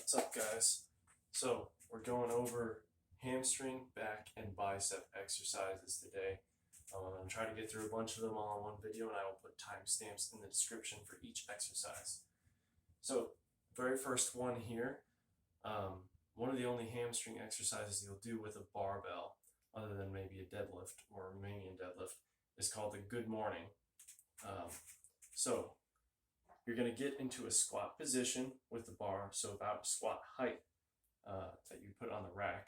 What's up, guys? So we're going over hamstring, back, and bicep exercises today. I'm trying to get through a bunch of them all in one video, and I will put timestamps in the description for each exercise. So very first one here, one of the only hamstring exercises you'll do with a barbell, other than maybe a deadlift or a Romanian deadlift, is called the good morning. So you're going to get into a squat position with the bar, so about squat height that you put on the rack.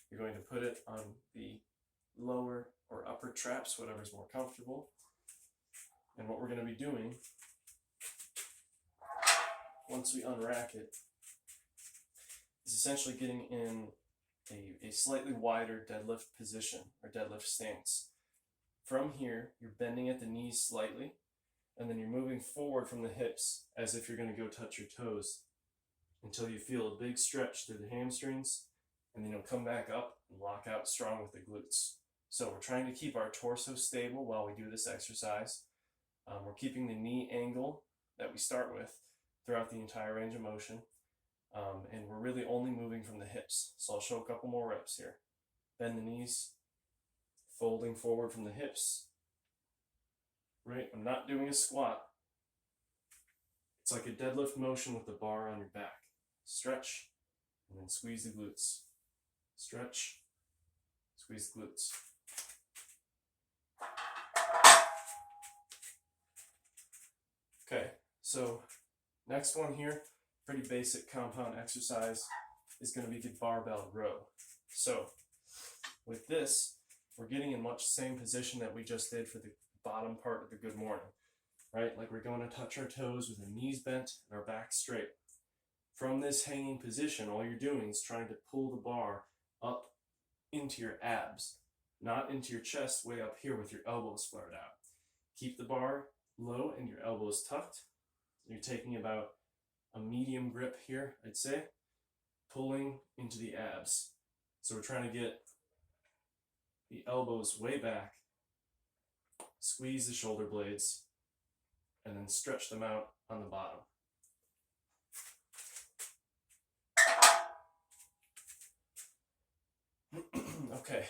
You're going to put it on the lower or upper traps, whatever's more comfortable. And what we're going to be doing, once we unrack it, is essentially getting in a slightly wider deadlift position or deadlift stance. From here, you're bending at the knees slightly, and then you're moving forward from the hips as if you're going to go touch your toes until you feel a big stretch through the hamstrings, and then you'll come back up and lock out strong with the glutes. So we're trying to keep our torso stable while we do this exercise. We're keeping the knee angle that we start with throughout the entire range of motion, and we're really only moving from the hips. So I'll show a couple more reps here. Bend the knees, folding forward from the hips. Right, I'm not doing a squat. It's like a deadlift motion with the bar on your back. Stretch, and then squeeze the glutes. Stretch, squeeze the glutes. Okay, so next one here, pretty basic compound exercise, is going to be the Barbell Row. So with this, we're getting in much the same position that we just did for the bottom part of the good morning, right? Like we're going to touch our toes with our knees bent and our back straight. From this hanging position, all you're doing is trying to pull the bar up into your abs, not into your chest way up here with your elbows flared out. Keep the bar low and your elbows tucked. You're taking about a medium grip here, I'd say, pulling into the abs. So we're trying to get the elbows way back, squeeze the shoulder blades, and then stretch them out on the bottom. Okay,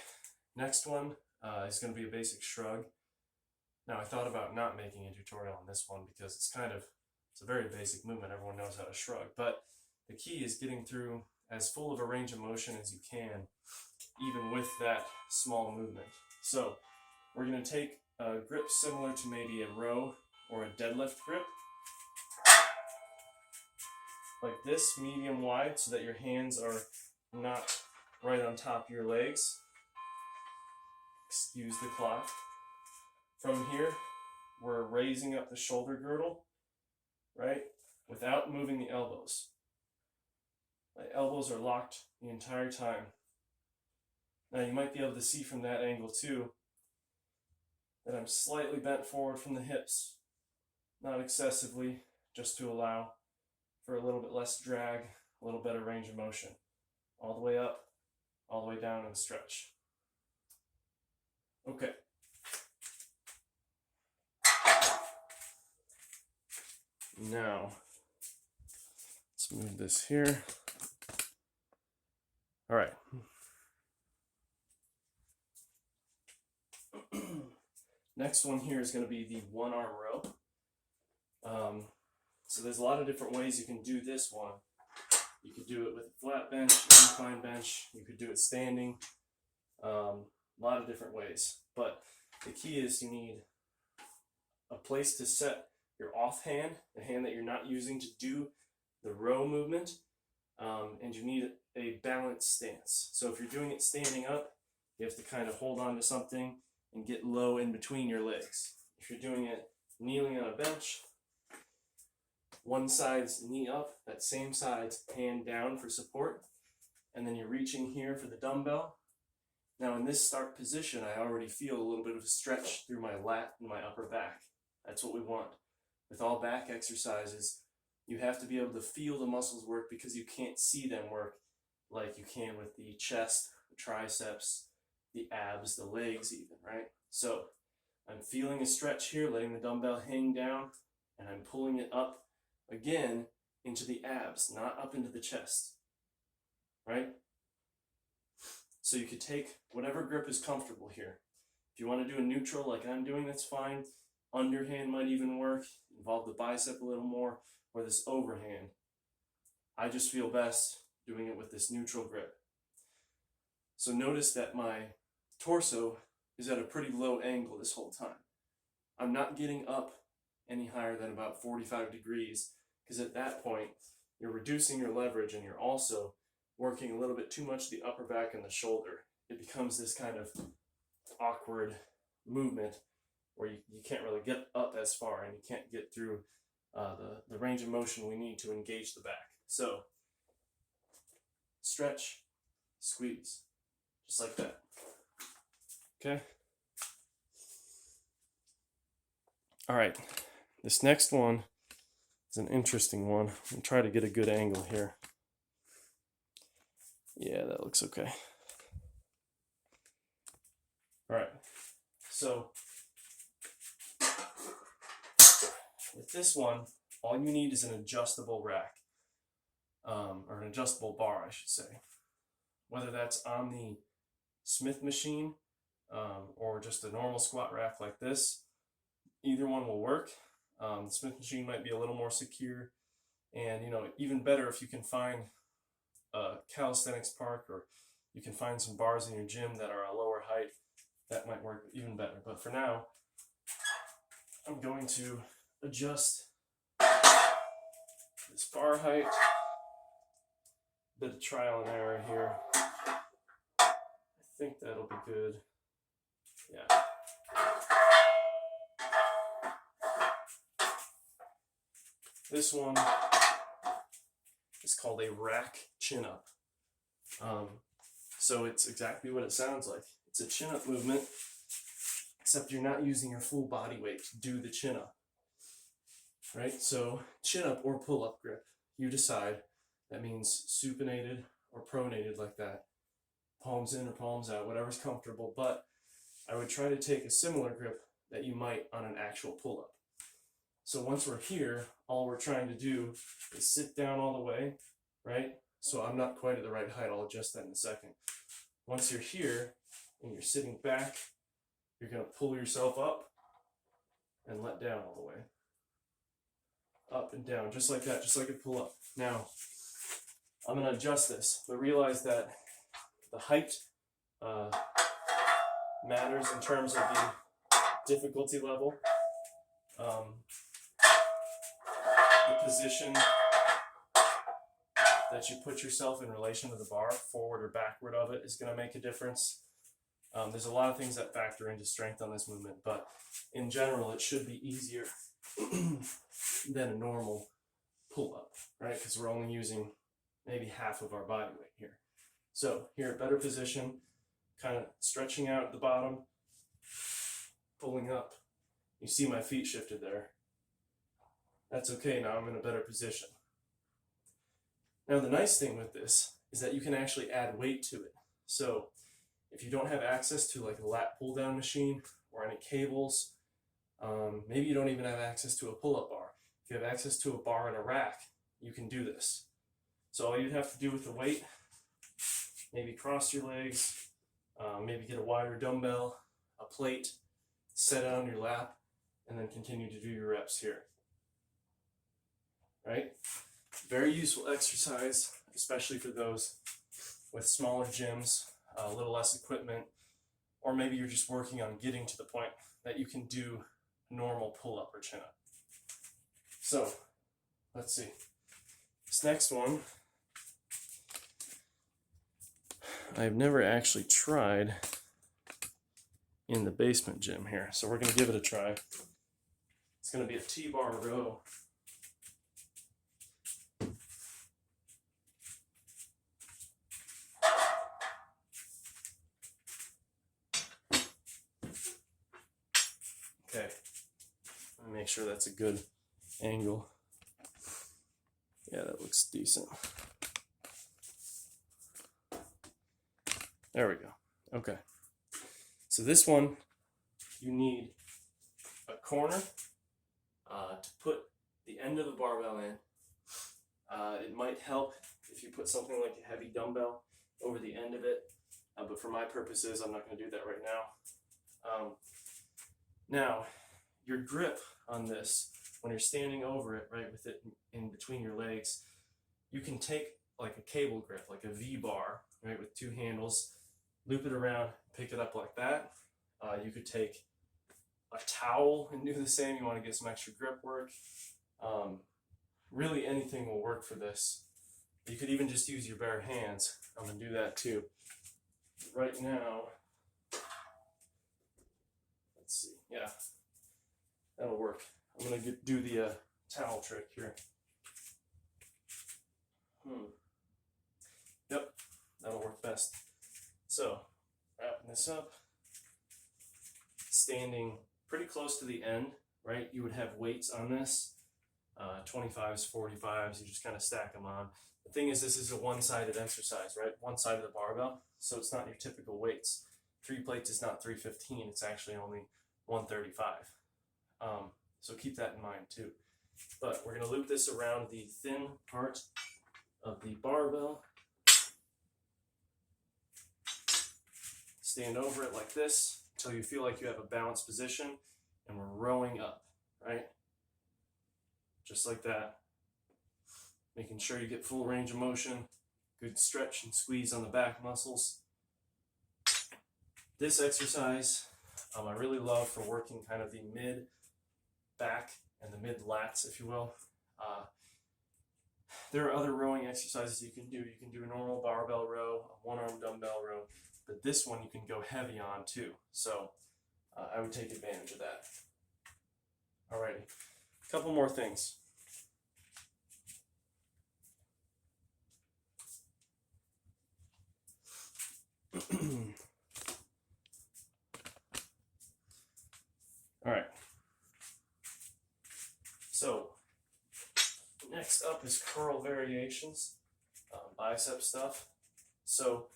next one is going to be a basic shrug. Now I thought about not making a tutorial on this one because it's a very basic movement. Everyone knows how to shrug, but the key is getting through as full of a range of motion as you can, even with that small movement. So we're going to take a grip similar to maybe a row or a deadlift grip, like this, medium wide, so that your hands are not right on top of your legs. Excuse the clock. From here, we're raising up the shoulder girdle, right, without moving the elbows. My elbows are locked the entire time. Now you might be able to see from that angle too that I'm slightly bent forward from the hips, not excessively, just to allow for a little bit less drag, a little better range of motion. All the way up, all the way down in the stretch. Okay. Now, let's move this here. All right. Next one here is going to be the one-arm row. So there's a lot of different ways you can do this one. You could do it with a flat bench, incline bench. You could do it standing. A lot of different ways. But the key is you need a place to set your off hand, the hand that you're not using to do the row movement, and you need a balanced stance. So if you're doing it standing up, you have to kind of hold on to something and get low in between your legs. If you're doing it kneeling on a bench, one side's knee up, that same side's hand down for support, and then you're reaching here for the dumbbell. Now in this start position, I already feel a little bit of a stretch through my lat and my upper back. That's what we want. With all back exercises, you have to be able to feel the muscles work because you can't see them work like you can with the chest, the triceps, the abs, the legs even, right? So I'm feeling a stretch here, letting the dumbbell hang down, and I'm pulling it up again into the abs, not up into the chest, right? So you could take whatever grip is comfortable here. If you want to do a neutral like I'm doing, that's fine. Underhand might even work, involve the bicep a little more, or this overhand. I just feel best doing it with this neutral grip. So notice that my torso is at a pretty low angle this whole time. I'm not getting up any higher than about 45 degrees, because at that point, you're reducing your leverage and you're also working a little bit too much the upper back and the shoulder. It becomes this kind of awkward movement where you can't really get up as far and you can't get through the range of motion we need to engage the back. So, stretch, squeeze, just like that. Okay? All right, this next one is an interesting one. I'm try to get a good angle here. Yeah, that looks okay. All right, so with this one, all you need is an adjustable rack, or an adjustable bar, I should say. Whether that's on the Smith machine or just a normal squat rack like this, either one will work. The Smith machine might be a little more secure, and even better if you can find a calisthenics park, or you can find some bars in your gym that are a lower height. That might work even better. But for now, I'm going to adjust this bar height. Bit of trial and error here. I think that'll be good. Yeah. This one is called a rack chin-up. So it's exactly what it sounds like. It's a chin-up movement, except you're not using your full body weight to do the chin-up. Right? So chin-up or pull-up grip, you decide. That means supinated or pronated like that. Palms in or palms out, whatever's comfortable. But I would try to take a similar grip that you might on an actual pull-up. So once we're here, all we're trying to do is sit down all the way, right? So I'm not quite at the right height. I'll adjust that in a second. Once you're here and you're sitting back, you're going to pull yourself up and let down all the way. Up and down, just like that, just like a pull-up. Now, I'm going to adjust this, but realize that the height matters in terms of the difficulty level. The position that you put yourself in relation to the bar, forward or backward of it, is going to make a difference. There's a lot of things that factor into strength on this movement, but in general, it should be easier than a normal pull-up, right? Because we're only using maybe half of our body weight here. So here, better position, kind of stretching out at the bottom, pulling up. You see my feet shifted there. That's okay, now I'm in a better position. Now the nice thing with this is that you can actually add weight to it. So if you don't have access to like a lat pull down machine or any cables, maybe you don't even have access to a pull-up bar. If you have access to a bar and a rack, you can do this. So all you'd have to do with the weight, maybe cross your legs, maybe get a wider dumbbell, a plate, set it on your lap, and then continue to do your reps here. Right? Very useful exercise, especially for those with smaller gyms, a little less equipment, or maybe you're just working on getting to the point that you can do normal pull-up or chin-up. So, let's see. This next one, I've never actually tried in the basement gym here, so we're going to give it a try. It's going to be a T-bar row. Okay, let me make sure that's a good angle. Yeah, that looks decent. There we go. Okay. So this one, you need a corner to put the end of the barbell in, might help if you put something like a heavy dumbbell over the end of it, but for my purposes, I'm not going to do that right now. Now, your grip on this, when you're standing over it, right, with it in between your legs, you can take like a cable grip, like a V-bar, right, with two handles, loop it around, pick it up like that. You could take a towel and do the same. You want to get some extra grip work. Really anything will work for this. You could even just use your bare hands. I'm going to do that too. Right now, let's see, yeah, that'll work. I'm going to do the towel trick here. Yep, that'll work best. So, wrapping this up, standing pretty close to the end, right? You would have weights on this, 25s, 45s, you just kind of stack them on. The thing is, this is a one-sided exercise, right? One side of the barbell, so it's not your typical weights. 3 plates is not 315, it's actually only 135. So keep that in mind too. But we're going to loop this around the thin part of the barbell. Stand over it like this until you feel like you have a balanced position, and we're rowing up, right? Just like that. Making sure you get full range of motion, good stretch and squeeze on the back muscles. This exercise, I really love for working kind of the mid back and the mid lats, if you will. There are other rowing exercises you can do. You can do a normal barbell row, a one-arm dumbbell row, but this one you can go heavy on too. So I would take advantage of that. Alrighty, a couple more things. All right. So next up is curl variations, bicep stuff. So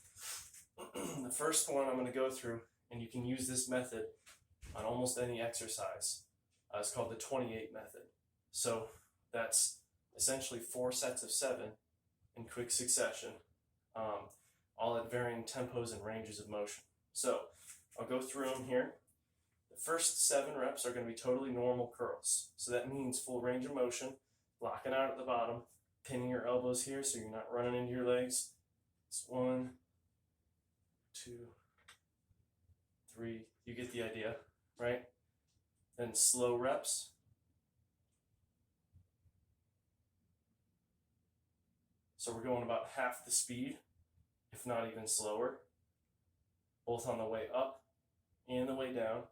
the first one I'm going to go through, and you can use this method on almost any exercise. It's called the 28 method. So that's essentially 4 sets of 7 in quick succession, all at varying tempos and ranges of motion. So I'll go through them here. The first 7 reps are going to be totally normal curls. So that means full range of motion, locking out at the bottom, pinning your elbows here so you're not running into your legs. It's 1, 2, 3. You get the idea, right? Then slow reps. So we're going about half the speed, if not even slower, both on the way up and the way down.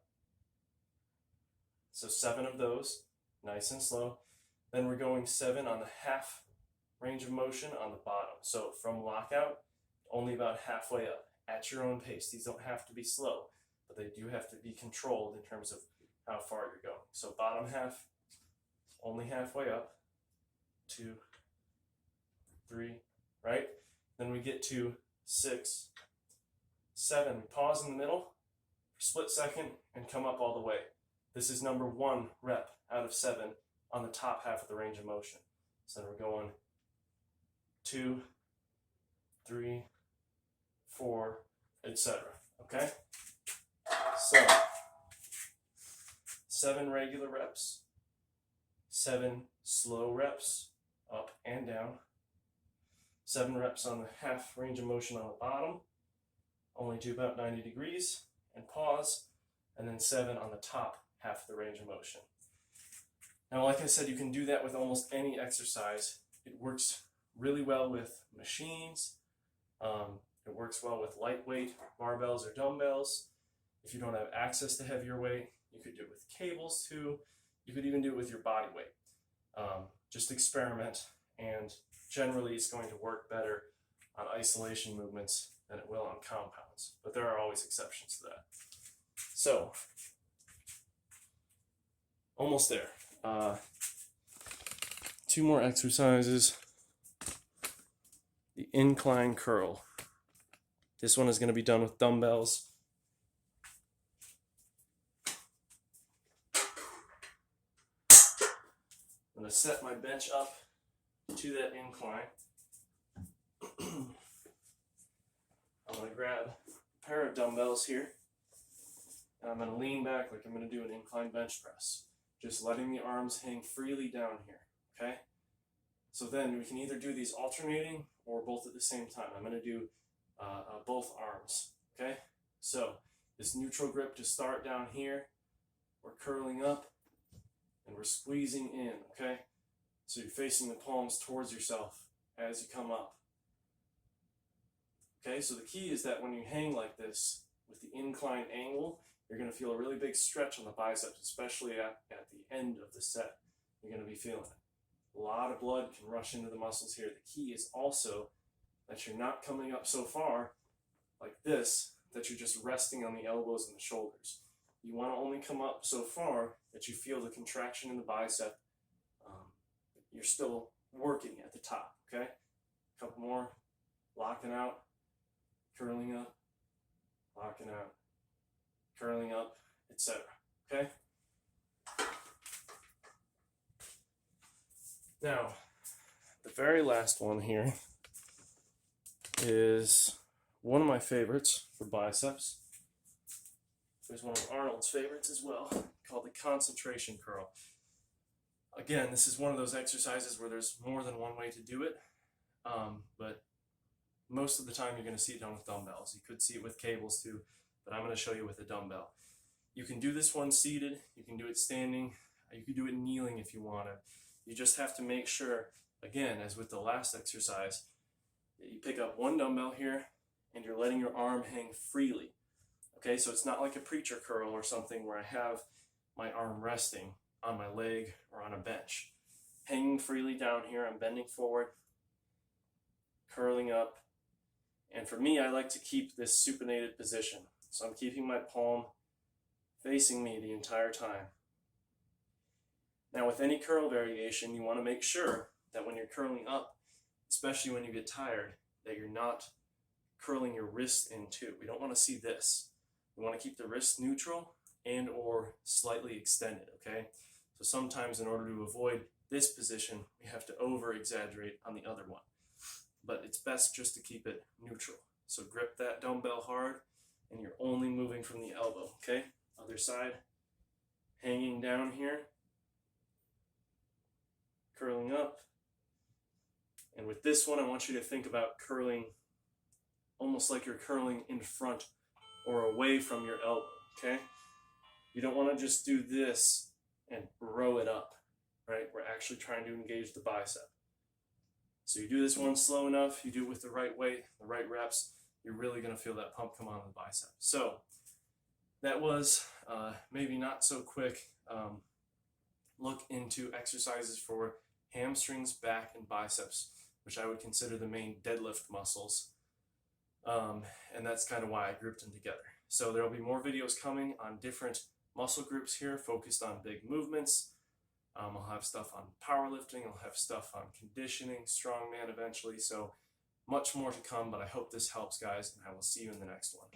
So 7 of those, nice and slow. Then we're going 7 on the half range of motion on the bottom. So from lockout, only about halfway up at your own pace. These don't have to be slow, but they do have to be controlled in terms of how far you're going. So bottom half, only halfway up, 2, 3, right? Then we get to 6, 7. Pause in the middle, split second, and come up all the way. This is number 1 rep out of 7 on the top half of the range of motion. So then we're going 2, 3, 4, etc. Okay? So 7 regular reps, 7 slow reps, up and down, 7 reps on the half range of motion on the bottom, only do about 90 degrees, and pause, and then 7 on the top half of the range of motion. Now, like I said, you can do that with almost any exercise. It works really well with machines. It works well with lightweight barbells or dumbbells. If you don't have access to heavier weight, you could do it with cables too. You could even do it with your body weight. Just experiment, and generally it's going to work better on isolation movements than it will on compounds, but there are always exceptions to that. So, almost there. 2 more exercises. The incline curl. This one is going to be done with dumbbells. I'm going to set my bench up to that incline. I'm going to grab a pair of dumbbells here, and I'm going to lean back like I'm going to do an incline bench press. Just letting the arms hang freely down here, okay? So then we can either do these alternating or both at the same time. I'm going to do both arms, okay? So this neutral grip to start down here, we're curling up and we're squeezing in, okay? So you're facing the palms towards yourself as you come up. Okay, so the key is that when you hang like this with the incline angle, you're going to feel a really big stretch on the biceps, especially at the end of the set. You're going to be feeling it. A lot of blood can rush into the muscles here. The key is also that you're not coming up so far like this, that you're just resting on the elbows and the shoulders. You want to only come up so far that you feel the contraction in the bicep. You're still working at the top, okay? A couple more, locking out, curling up, locking out, curling up, etc. Okay? Now, the very last one here is one of my favorites for biceps. There's one of Arnold's favorites as well, called the concentration curl. Again, this is one of those exercises where there's more than one way to do it, but most of the time you're going to see it done with dumbbells. You could see it with cables too, but I'm going to show you with a dumbbell. You can do this one seated, you can do it standing, you can do it kneeling if you want to. You just have to make sure, again, as with the last exercise, that you pick up one dumbbell here and you're letting your arm hang freely. Okay, so it's not like a preacher curl or something where I have my arm resting on my leg or on a bench. Hanging freely down here, I'm bending forward, curling up, and for me, I like to keep this supinated position. So I'm keeping my palm facing me the entire time. Now with any curl variation, you want to make sure that when you're curling up, especially when you get tired, that you're not curling your wrist in too. We don't want to see this. We want to keep the wrist neutral and or slightly extended, okay? So sometimes in order to avoid this position, we have to over-exaggerate on the other one. But it's best just to keep it neutral. So grip that dumbbell hard, and you're only moving from the elbow, okay? Other side, hanging down here, curling up. And with this one, I want you to think about curling almost like you're curling in front or away from your elbow, okay? You don't want to just do this and row it up, right? We're actually trying to engage the bicep. So you do this one slow enough, you do it with the right weight, the right reps, you're really going to feel that pump come on in the bicep. So that was maybe not so quick look into exercises for hamstrings, back, and biceps, which I would consider the main deadlift muscles. And that's kind of why I grouped them together. So there will be more videos coming on different muscle groups here focused on big movements. I'll have stuff on powerlifting, I'll have stuff on conditioning, strongman eventually, so much more to come, but I hope this helps, guys, and I will see you in the next one.